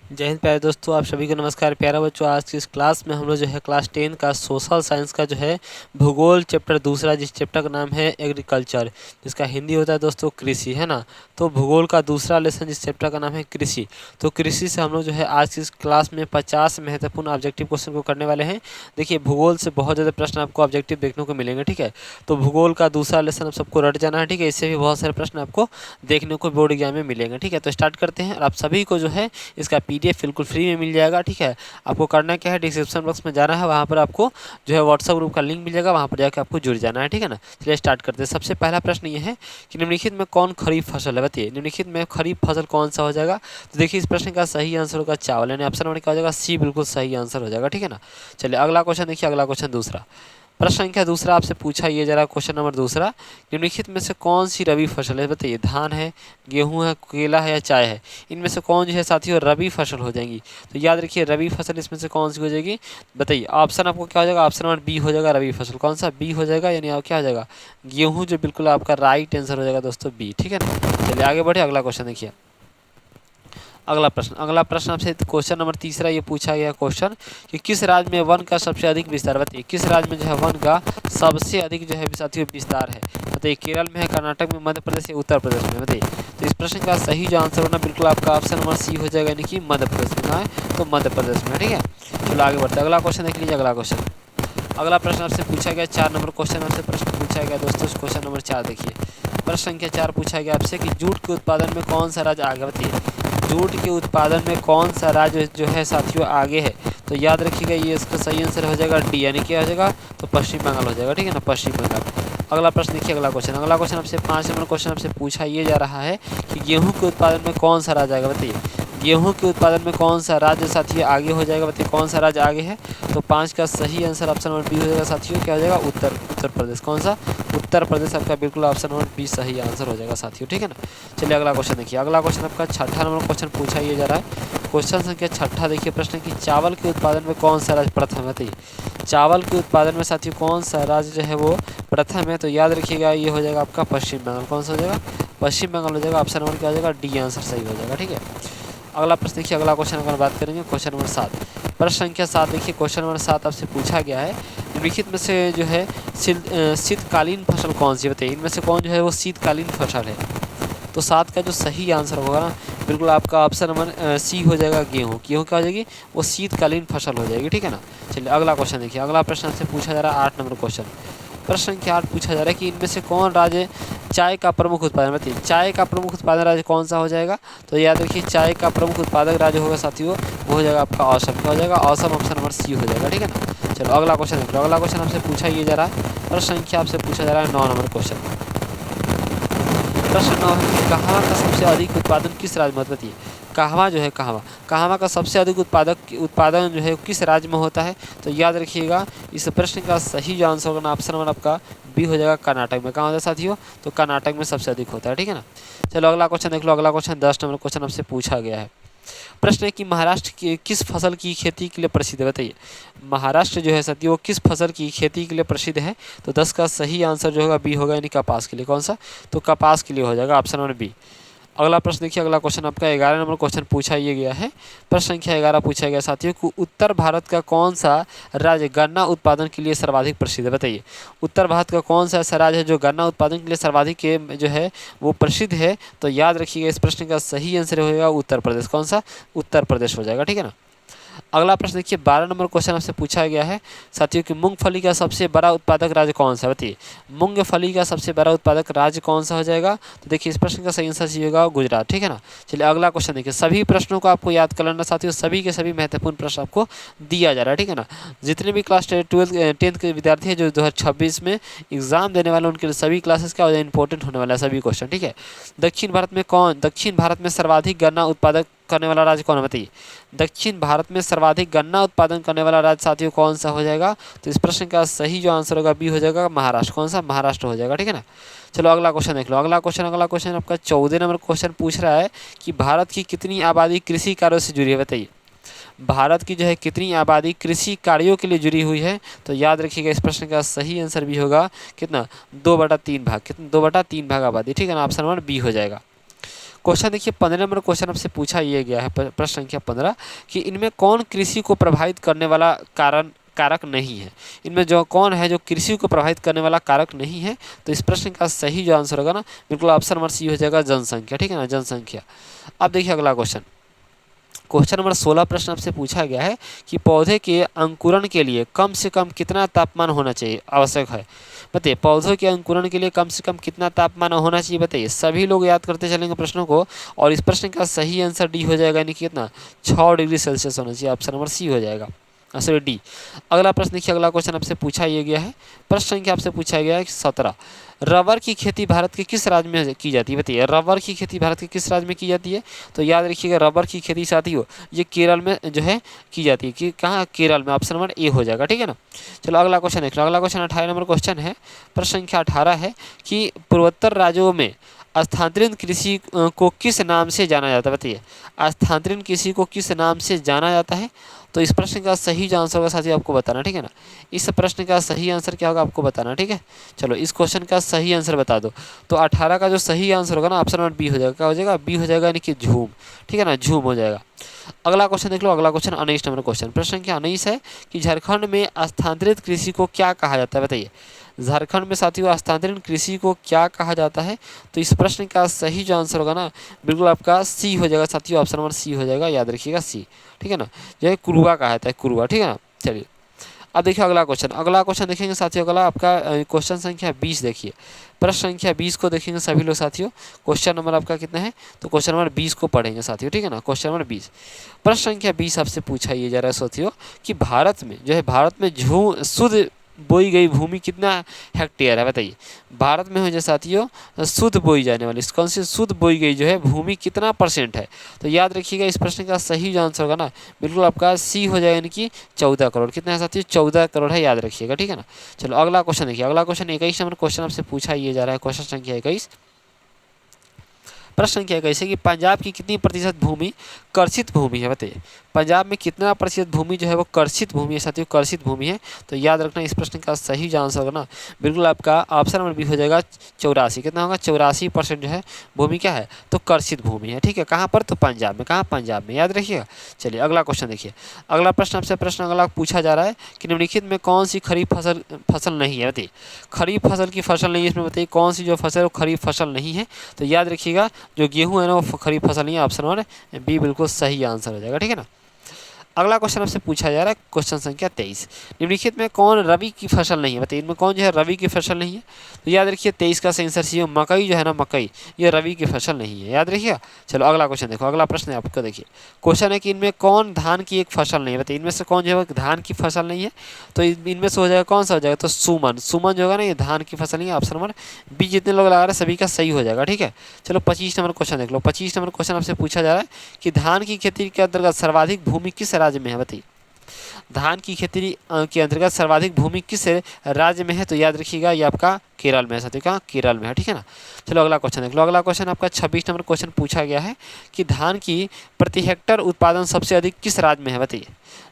जय हिंद प्यारे दोस्तों, आप सभी को नमस्कार। प्यारा बच्चों, आज की इस क्लास में हम लोग जो है क्लास 10 का सोशल साइंस का जो है भूगोल चैप्टर दूसरा, जिस चैप्टर का नाम है एग्रीकल्चर, जिसका हिंदी होता है दोस्तों कृषि, है ना। तो भूगोल का दूसरा लेसन जिस चैप्टर का नाम है कृषि, तो कृषि से हम लोग जो है आज की इस क्लास में 50 महत्वपूर्ण ऑब्जेक्टिव क्वेश्चन को करने वाले हैं। देखिए, भूगोल से बहुत ज़्यादा प्रश्न आपको ऑब्जेक्टिव देखने को मिलेंगे, ठीक है। तो भूगोल का दूसरा लेसन आप सबको रट जाना है, ठीक है। इससे भी बहुत सारे प्रश्न आपको देखने को बोर्ड एग्जाम में मिलेंगे, ठीक है। तो स्टार्ट करते हैं, और आप सभी को जो है इसका पीडीएफ बिल्कुल फ्री में मिल जाएगा, ठीक है। आपको करना क्या है, डिस्क्रिप्शन बॉक्स में जाना है, वहाँ पर आपको जो है व्हाट्सएप ग्रुप का लिंक मिल जाएगा, वहाँ पर जाकर आपको जुड़ जाना है, ठीक है ना। चलिए स्टार्ट करते हैं। सबसे पहला प्रश्न ये है कि निम्नलिखित में कौन खरीफ फसल है, बताइए निम्नलिखित में खरीफ फसल कौन सा हो जाएगा। तो देखिए, इस प्रश्न का सही आंसर होगा चावल, यानी ऑप्शन नंबर क्या हो जाएगा, सी बिल्कुल सही आंसर हो जाएगा, ठीक है ना। चलिए अगला क्वेश्चन देखिए, अगला क्वेश्चन दूसरा, प्रश्न संख्या दूसरा आपसे पूछा ये जरा, क्वेश्चन नंबर दूसरा, निम्नलिखित में से कौन सी रबी फसल है, बताइए धान है, गेहूं है, केला है या चाय है। इनमें से कौन जो है साथियों रबी फसल हो जाएंगी। तो याद रखिए, रबी फसल इसमें से कौन सी हो जाएगी, बताइए। ऑप्शन आपको क्या हो जाएगा, ऑप्शन नंबर बी हो जाएगा, रबी फसल कौन सा, बी हो जाएगा, यानी आप क्या हो जाएगा, गेहूँ, जो बिल्कुल आपका राइट आंसर हो जाएगा दोस्तों, बी, ठीक है ना। चलिए आगे बढ़े, अगला क्वेश्चन देखिए, अगला प्रश्न आपसे क्वेश्चन नंबर तीसरा ये पूछा गया क्वेश्चन कि किस राज्य में वन का सबसे अधिक विस्तार, बताइए किस राज्य में जो है वन का सबसे अधिक जो है साथियों विस्तार है। बताइए केरल में है, कर्नाटक में, मध्य प्रदेश या उत्तर प्रदेश में, बताइए। तो इस प्रश्न का सही जो आंसर होना बिल्कुल आपका ऑप्शन नंबर सी हो जाएगा, यानी कि मध्य प्रदेश में है, तो मध्य प्रदेश में, ठीक है। चलो आगे बढ़ते हैं, अगला क्वेश्चन देख लीजिए, अगला क्वेश्चन, अगला प्रश्न आपसे पूछा गया 4 नंबर क्वेश्चन आपसे प्रश्न पूछा गया दोस्तों, क्वेश्चन नंबर 4 देखिए। प्रश्न संख्या 4 पूछा गया आपसे कि जूट के उत्पादन में कौन सा राज्य आगे, बताइए जूट के उत्पादन में कौन सा राज्य जो है साथियों आगे है। तो याद रखिएगा, ये इसका सही आंसर हो जाएगा डी, यानी क्या हो जाएगा, तो पश्चिम बंगाल हो जाएगा, ठीक है ना, पश्चिम बंगाल। अगला प्रश्न देखिए, अगला क्वेश्चन आपसे 5 नंबर क्वेश्चन आपसे पूछा ये जा रहा है कि गेहूं के उत्पादन में कौन सा राज्य आएगा, बताइए गेहूं के उत्पादन में कौन सा राज्य साथियों आगे हो जाएगा, बताइए कौन सा राज्य आगे है। तो 5 का सही आंसर ऑप्शन नंबर बी हो जाएगा साथियों, क्या हो जाएगा, उत्तर प्रदेश, कौन सा, उत्तर प्रदेश आपका बिल्कुल ऑप्शन नंबर बी सही आंसर हो जाएगा साथियों, ठीक है ना। चलिए अगला क्वेश्चन देखिए, अगला क्वेश्चन आपका 6ठा नंबर क्वेश्चन पूछा ये जा रहा है, क्वेश्चन संख्या 6ठा देखिए, प्रश्न की चावल के उत्पादन में कौन सा राज्य प्रथम है, बताइए चावल के उत्पादन में साथियों कौन सा राज्य जो है वो प्रथम है। तो याद रखिएगा, ये हो जाएगा आपका पश्चिम बंगाल, कौन सा हो जाएगा, पश्चिम बंगाल हो जाएगा, ऑप्शन नंबर क्या हो जाएगा, डी आंसर सही हो जाएगा, ठीक है। अगला प्रश्न देखिए, अगला क्वेश्चन अगर बात करेंगे क्वेश्चन नंबर 7, प्रश्न संख्या 7 देखिए, क्वेश्चन नंबर 7 आपसे पूछा गया है निम्नलिखित में से जो है शीतकालीन फसल कौन सी, बताइए इनमें से कौन जो है वो शीतकालीन फसल है। तो 7 का जो सही आंसर होगा ना बिल्कुल आपका ऑप्शन नंबर सी हो जाएगा, गेहूँ क्या हो जाएगी, वो शीतकालीन फसल हो जाएगी, ठीक है ना। चलिए अगला क्वेश्चन देखिए, अगला प्रश्न आपसे पूछा जा रहा है 8 नंबर क्वेश्चन, प्रश्न संख्या 8 पूछा जा रहा है कि इनमें से कौन राज्य चाय का प्रमुख उत्पादन, बताइए चाय का प्रमुख उत्पादन राज्य कौन सा हो जाएगा। तो याद रखिए, चाय का प्रमुख उत्पादक राज्य होगा साथियों, वो हो जाएगा आपका असम, क्या हो जाएगा, असम, ऑप्शन नंबर सी हो जाएगा, ठीक है ना। चलो अगला क्वेश्चन देख लो, अगला क्वेश्चन आपसे पूछा ये जा रहा है, प्रश्न संख्या आपसे पूछा जा रहा है 9 नंबर क्वेश्चन, प्रश्न 9 है कि कहवा का सबसे अधिक उत्पादन किस राज्य में, बताइए कहवा जो है, कहवा का सबसे अधिक उत्पादन जो है किस राज्य में होता है। तो याद रखिएगा, इस प्रश्न का सही जो आंसर होगा ना ऑप्शन नंबर आपका बी हो जाएगा, कर्नाटक में, कहाँ होता है साथियों, तो कर्नाटक में सबसे अधिक होता है, ठीक है ना। चलो अगला क्वेश्चन देख लो, अगला क्वेश्चन 10 नंबर क्वेश्चन आपसे पूछा गया है, प्रश्न है कि महाराष्ट्र की किस फसल की खेती के लिए प्रसिद्ध है, बताइए महाराष्ट्र जो है साथियों वो किस फसल की खेती के लिए प्रसिद्ध है। तो 10 का सही आंसर जो होगा बी होगा, यानी कपास के लिए, कौन सा, तो कपास के लिए हो जाएगा, ऑप्शन नंबर बी। अगला प्रश्न देखिए, अगला क्वेश्चन आपका 11 नंबर क्वेश्चन पूछा ये गया है, प्रश्न संख्या 11 पूछा गया साथियों कि उत्तर भारत का कौन सा राज्य गन्ना उत्पादन के लिए सर्वाधिक प्रसिद्ध है, बताइए उत्तर भारत का कौन सा ऐसा राज्य है जो गन्ना उत्पादन के लिए सर्वाधिक के जो है वो प्रसिद्ध है। तो याद रखिएगा, इस प्रश्न का सही आंसर होगा उत्तर प्रदेश, कौन सा, उत्तर प्रदेश हो जाएगा, ठीक है ना। अगला प्रश्न देखिए, 12 नंबर क्वेश्चन आपसे पूछा गया है साथियों कि मूंगफली का सबसे बड़ा उत्पादक राज्य कौन सा, बताइए मूंगफली का सबसे बड़ा उत्पादक राज्य कौन सा हो जाएगा। तो देखिए, इस प्रश्न का सही आंसर होगा गुजरात, ठीक है ना। चलिए अगला क्वेश्चन देखिए, सभी प्रश्नों को आपको याद कर लेना साथियों, सभी के सभी महत्वपूर्ण प्रश्न आपको दिया जा रहा है, ठीक है ना। जितने भी क्लास 10th के विद्यार्थी हैं जो 2026 में एग्जाम देने वाले, उनके सभी क्लासेस का इंपॉर्टेंट होने वाला है सभी क्वेश्चन, ठीक है। दक्षिण भारत में सर्वाधिक गन्ना उत्पादक करने वाला राज्य कौन है, बताइए दक्षिण भारत में सर्वाधिक गन्ना उत्पादन करने वाला राज्य साथियों कौन सा हो जाएगा। तो इस प्रश्न का सही जो आंसर होगा बी हो जाएगा, महाराष्ट्र, कौन सा, महाराष्ट्र हो जाएगा, ठीक है ना। चलो अगला क्वेश्चन देख लो, अगला क्वेश्चन आपका 14 नंबर क्वेश्चन पूछ रहा है कि भारत की कितनी आबादी कृषि कार्यों से जुड़ी है, बताइए भारत की जो है कितनी आबादी कृषि कार्यों के लिए जुड़ी हुई है। तो याद रखिएगा, इस प्रश्न का सही आंसर भी होगा कितना, 2/3 भाग, कितना 2/3 भाग आबादी, ठीक है ना, ऑप्शन नंबर बी हो जाएगा। क्वेश्चन देखिए 15 नंबर क्वेश्चन आपसे पूछा ये गया है, प्रश्न संख्या 15, कि इनमें कौन कृषि को प्रभावित करने वाला कारक नहीं है। इनमें जो कौन है जो कृषि को प्रभावित करने वाला कारक नहीं है। तो इस प्रश्न का सही जो आंसर होगा ना, बिल्कुल ऑप्शन नंबर सी हो जाएगा, जनसंख्या। ठीक है ना, जनसंख्या। अब देखिए अगला क्वेश्चन, क्वेश्चन नंबर 16 प्रश्न आपसे पूछा गया है कि पौधे के अंकुरण के लिए कम से कम कितना तापमान होना चाहिए आवश्यक है। बताइए, पौधों के अंकुरण के लिए कम से कम कितना तापमान होना चाहिए, बताइए। सभी लोग याद करते चलेंगे प्रश्नों को, और इस प्रश्न का सही आंसर डी हो जाएगा, यानी कि कितना, 6 डिग्री सेल्सियस होना चाहिए। ऑप्शन नंबर सी हो जाएगा, सॉरी डी। अगला प्रश्न देखिए, अगला क्वेश्चन आपसे पूछा ये गया है, प्रश्न संख्या आपसे पूछा गया है 17, रबर की खेती भारत के किस राज्य में की जाती है। बताइए, रबर की खेती भारत के किस राज्य में की जाती है। तो याद रखिएगा, रबर की खेती साथियों ये केरल में जो है की जाती है, कि कहाँ, केरल में। ऑप्शन नंबर ए हो जाएगा। ठीक है ना। चलो अगला क्वेश्चन देख लो। अगला क्वेश्चन 18 नंबर क्वेश्चन है, प्रश्न संख्या 18 है कि पूर्वोत्तर राज्यों में स्थानांतरित कृषि को किस नाम से जाना जाता है। बताइए, स्थानांतरित कृषि को किस नाम से जाना जाता है। तो इस प्रश्न का सही जो आंसर होगा साथियों आपको बताना। ठीक है ना, इस प्रश्न का सही आंसर क्या होगा आपको बताना। ठीक है, चलो इस क्वेश्चन का सही आंसर बता दो। तो 18 का जो सही आंसर होगा ना, ऑप्शन नंबर बी हो जाएगा। क्या हो जाएगा, बी हो जाएगा, यानी कि झूम। ठीक है ना, झूम हो जाएगा। अगला क्वेश्चन देख लो। अगला क्वेश्चन 19 नंबर क्वेश्चन, प्रश्न संख्या 19 है कि झारखंड में स्थानांतरित कृषि को क्या कहा जाता है। बताइए, झारखंड में साथियों स्थानांतरित कृषि को क्या कहा जाता है। तो इस प्रश्न का सही जो आंसर होगा ना, बिल्कुल आपका सी हो जाएगा साथियों, ऑप्शन नंबर सी हो जाएगा, याद रखिएगा सी। ठीक है ना, जो है कुरुआ कहा जाता है, कुरुआ। ठीक है ना। चलिए अब देखिए अगला क्वेश्चन। अगला क्वेश्चन देखेंगे साथियों, अगला आपका क्वेश्चन संख्या 20 देखिए। प्रश्न संख्या 20 को देखेंगे सभी लोग साथियों। क्वेश्चन नंबर आपका कितना है, तो क्वेश्चन नंबर 20 को पढ़ेंगे साथियों। ठीक है ना, क्वेश्चन नंबर 20, प्रश्न संख्या 20 आपसे पूछा ये जा रहा है साथियों कि भारत में जो है, भारत में शुद्ध बोई गई भूमि कितना हेक्टेयर है। बताइए, भारत में हो जाए साथियों शुद्ध बोई जाने वाली, कौन सी शुद्ध बोई गई जो है भूमि कितना % है। तो याद रखिएगा, इस प्रश्न का सही जो आंसर होगा ना, बिल्कुल आपका सी हो जाएगा, यानी कि 14 करोड़। कितना है साथियों, 14 करोड़ है, याद रखिएगा। ठीक है ना। चलो अगला क्वेश्चन देखिए। अगला क्वेश्चन 21 नंबर क्वेश्चन आपसे पूछा ये जा रहा है, क्वेश्चन संख्या 21, प्रश्न क्या कैसे कि पंजाब की कितनी प्रतिशत भूमि कर्षित भूमि है। बताइए, पंजाब में कितना प्रतिशत भूमि जो है वो कर्षित भूमि है साथियों, कर्षित भूमि है। तो याद रखना, इस प्रश्न का सही जो आंसर होगा ना, बिल्कुल आपका ऑप्शन नंबर बी हो जाएगा, 84। कितना होगा, 84% जो है भूमि क्या है, तो कर्षित भूमि है। ठीक है, कहाँ पर, तो पंजाब में। कहाँ, पंजाब में, याद रखिएगा। चलिए अगला क्वेश्चन देखिए। अगला प्रश्न आपसे प्रश्न अगला पूछा जा रहा है कि निम्नलिखित में कौन सी खरीफ फसल नहीं है। बताइए, खरीफ फसल की फसल नहीं है इसमें, बताइए कौन सी जो फसल है वो खरीफ फसल नहीं है। तो याद रखिएगा, जो गेहूं है ना वो खरीफ फसल नहीं है, ऑप्शन नंबर बी बिल्कुल सही आंसर हो जाएगा। ठीक है ना। अगला क्वेश्चन आपसे पूछा जा रहा है, क्वेश्चन संख्या 23, निम्नलिखित में कौन रबी की फसल नहीं है। बताइए, इनमें कौन जो है रबी की फसल नहीं है। तो याद रखिए 23 का सही आंसर सी है, मकई जो है ना, मकई ये रबी की फसल नहीं है, याद रखिएगा। चलो अगला क्वेश्चन देखो। अगला प्रश्न है आपको, देखिए क्वेश्चन है कि इनमें कौन धान की एक फसल नहीं है। बताइए, इनमें से कौन जो है धान की फसल नहीं है। तो इनमें से हो जाएगा, कौन सा हो जाएगा, तो सुमन। सुमन जो होगा ना, ये धान की फसल नहीं है, ऑप्शन नंबर बी। जितने लोग लगा रहे हैं सभी का सही हो जाएगा। ठीक है। चलो 25 नंबर क्वेश्चन देख लो। 25 नंबर क्वेश्चन आपसे पूछा जा रहा है कि धान की खेती के अंतर्गत सर्वाधिक भूमि किस राज्य में है। बताइए, धान की खेती के अंतर्गत सर्वाधिक भूमि किस राज्य में है। तो याद रखिएगा, ये आपका केरल में है साथियों, कहाँ, केरल में है। ठीक है ना। चलो अगला क्वेश्चन देख लो। अगला क्वेश्चन आपका 26 नंबर क्वेश्चन पूछा गया है कि धान की प्रति हेक्टर उत्पादन सबसे अधिक किस राज्य में है। बताइए,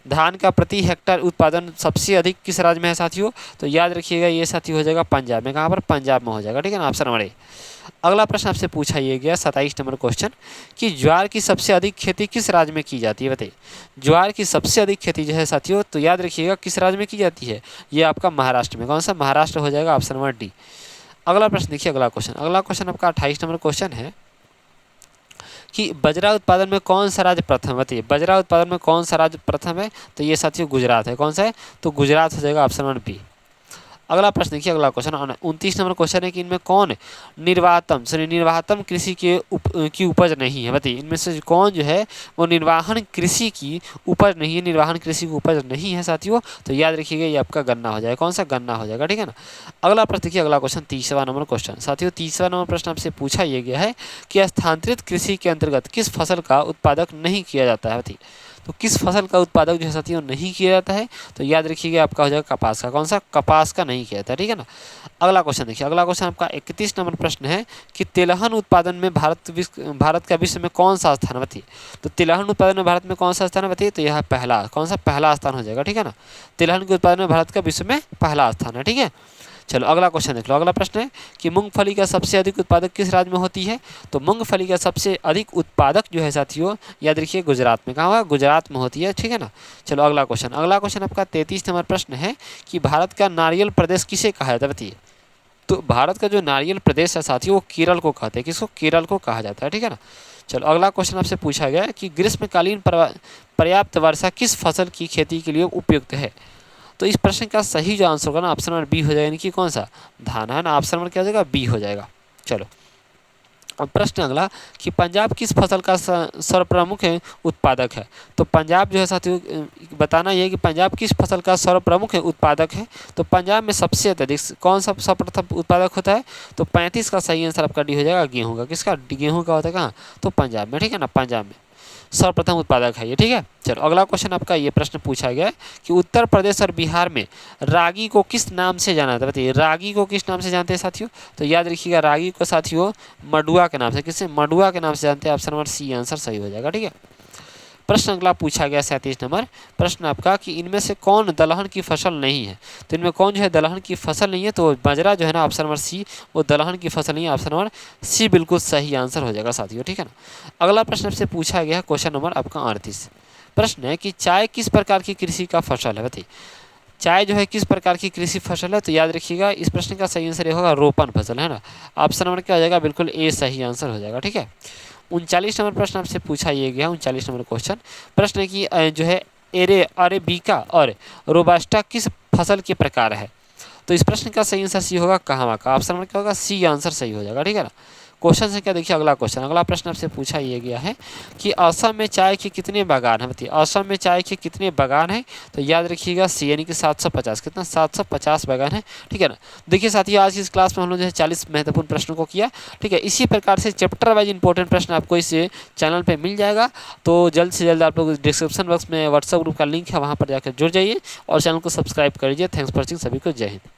धान का प्रति हेक्टर उत्पादन सबसे अधिक किस राज्य में है साथियों। तो याद रखिएगा, ये साथी हो जाएगा पंजाब में। कहाँ पर, पंजाब में हो जाएगा। ठीक है ना, ऑप्शन नंबर ए। अगला प्रश्न आपसे पूछा ये गया 27 नंबर क्वेश्चन कि ज्वार की सबसे अधिक खेती किस राज्य में की जाती है। बताइए, ज्वार की सबसे अधिक खेती जो है साथियों, तो याद रखिएगा किस राज्य में की जाती है, ये आपका महाराष्ट्र में। कौन सा, महाराष्ट्र हो जाएगा, ऑप्शन नंबर डी। अगला प्रश्न देखिए। अगला क्वेश्चन, अगला क्वेश्चन आपका 28 नंबर क्वेश्चन है कि बजरा उत्पादन में कौन सा राज्य प्रथम है। बताइए, बजरा उत्पादन में कौन सा राज्य प्रथम है। तो ये साथियों गुजरात है। कौन सा है, तो गुजरात हो जाएगा, ऑप्शन नंबर बी। अगला प्रश्न देखिए। अगला क्वेश्चन 29 नंबर क्वेश्चन है कि इनमें कौन निर्वाहतम कृषि की उपज नहीं है। बताइए, इनमें से कौन जो है वो निर्वाहन कृषि की उपज नहीं है, निर्वाहन कृषि की उपज नहीं है साथियों। तो याद रखिएगा, ये आपका गन्ना हो जाएगा। कौन सा, गन्ना हो जाएगा। ठीक है ना। अगला प्रश्न देखिए। अगला क्वेश्चन 30वां नंबर क्वेश्चन साथियों, 30वां नंबर प्रश्न आपसे पूछा यह गया है कि स्थानांतरित कृषि के अंतर्गत किस फसल का उत्पादक नहीं किया जाता है। बताइए, तो किस फसल का उत्पादक जो है साथियों नहीं किया जाता है। तो याद रखिएगा, आपका हो जाएगा कपास का। कौन सा, कपास का नहीं किया जाता है। ठीक है ना। अगला क्वेश्चन देखिए। अगला क्वेश्चन आपका 31 नंबर प्रश्न है कि तिलहन उत्पादन में भारत का विश्व में कौन सा स्थान। बताइए, तो तिलहन उत्पादन में भारत में कौन सा स्थान है। बताइए, तो यह पहला, कौन सा, पहला स्थान हो जाएगा। ठीक है ना। तिलहन के उत्पादन में भारत का विश्व में पहला स्थान है। ठीक है। चलो अगला क्वेश्चन देख लो। अगला प्रश्न है कि मूंगफली का सबसे अधिक उत्पादक किस राज्य में होती है? तो मूंगफली का सबसे अधिक उत्पादक जो है साथियों, याद रखिए गुजरात में। कहाँ होगा? गुजरात में होती है, ठीक है ना। चलो अगला क्वेश्चन। अगला क्वेश्चन आपका 33 नंबर प्रश्न है कि भारत का नारियल प्रदेश किसे कहा जाता है? बताइए। तो भारत का जो नारियल प्रदेश है साथियों, वो केरल को कहते हैं। किसको? केरल को कहा जाता है, ठीक है ना। चलो अगला क्वेश्चन आपसे पूछा गया है कि ग्रीष्मकालीन पर्याप्त वर्षा किस फसल की खेती के लिए उपयुक्त है? तो इस प्रश्न का सही जो आंसर होगा ना, ऑप्शन नंबर बी हो जाएगा, यानी कि कौन सा? धान, है ना। ऑप्शन नंबर क्या हो जाएगा? बी हो जाएगा। चलो अब प्रश्न अगला कि पंजाब किस फसल का सर्वप्रमुख उत्पादक है? तो पंजाब जो है साथियों, बताना ये कि पंजाब किस फसल का सर्वप्रमुख उत्पादक है। तो पंजाब में सबसे अत्यधिक कौन सा सर्वप्रथम उत्पादक होता है? तो 35 का सही आंसर आपका डी हो जाएगा, गेहूं का। किसका? गेहूं का होता है। कहाँ? तो पंजाब में, ठीक है ना, पंजाब में सर्वप्रथम उत्पादक है ये, ठीक है। चलो अगला क्वेश्चन आपका ये प्रश्न पूछा गया है कि उत्तर प्रदेश और बिहार में रागी को किस नाम से जाना जाता है? बताइए, रागी को किस नाम से जानते हैं साथियों? तो याद रखिएगा, रागी को साथियों मडुआ के नाम से। किससे? मडुआ के नाम से जानते हैं। ऑप्शन नंबर सी आंसर सही हो जाएगा, ठीक है। प्रश्न अगला पूछा गया 37 नंबर प्रश्न आपका कि इनमें से कौन दलहन की फसल नहीं है? तो इनमें कौन जो है दलहन की फसल नहीं है? तो बाजरा जो है ना, ऑप्शन नंबर सी, वो दलहन की फसल नहीं है। ऑप्शन नंबर सी बिल्कुल सही आंसर हो जाएगा साथियों, ठीक है ना। अगला प्रश्न आपसे पूछा गया है क्वेश्चन नंबर आपका 38। प्रश्न है कि चाय किस प्रकार की कृषि का फसल है? बताइए, चाय जो है किस प्रकार की कृषि फसल है? तो याद रखिएगा, इस प्रश्न का सही आंसर ये होगा रोपण फसल, है ना। ऑप्शन नंबर क्या हो जाएगा? बिल्कुल ए सही आंसर हो जाएगा, ठीक है। 39 नंबर प्रश्न आपसे पूछा ये गया। 39 नंबर क्वेश्चन प्रश्न है कि जो है अरेबिका और रोबास्टा किस फसल के प्रकार है? तो इस प्रश्न का सही आंसर सी होगा, कहवा का। ऑप्शन नंबर क्या होगा? सी आंसर सही हो जाएगा, ठीक है ना। क्वेश्चन से क्या देखिए अगला क्वेश्चन। अगला प्रश्न आपसे पूछा ये गया है कि असम में चाय के कितने बागान हैं? बताइए, असम में चाय के कितने बागान हैं? तो याद रखिएगा सी, यानी कि 750। कितना? 750 बागान है, ठीक है ना। देखिए साथियों, आज की इस क्लास में हम लोग जो है 40 महत्वपूर्ण प्रश्नों को किया, ठीक है। इसी प्रकार से चैप्टर वाइज इंपॉर्टेंट प्रश्न आपको इस चैनल पर मिल जाएगा। तो जल्द से जल्द आप लोग डिस्क्रिप्शन बॉक्स में व्हाट्सअप ग्रुप का लिंक है, वहाँ पर जाकर जुड़ जाइए और चैनल को सब्सक्राइब कर लीजिए। थैंक्स फॉर वॉचिंग, सभी को जय हिंद।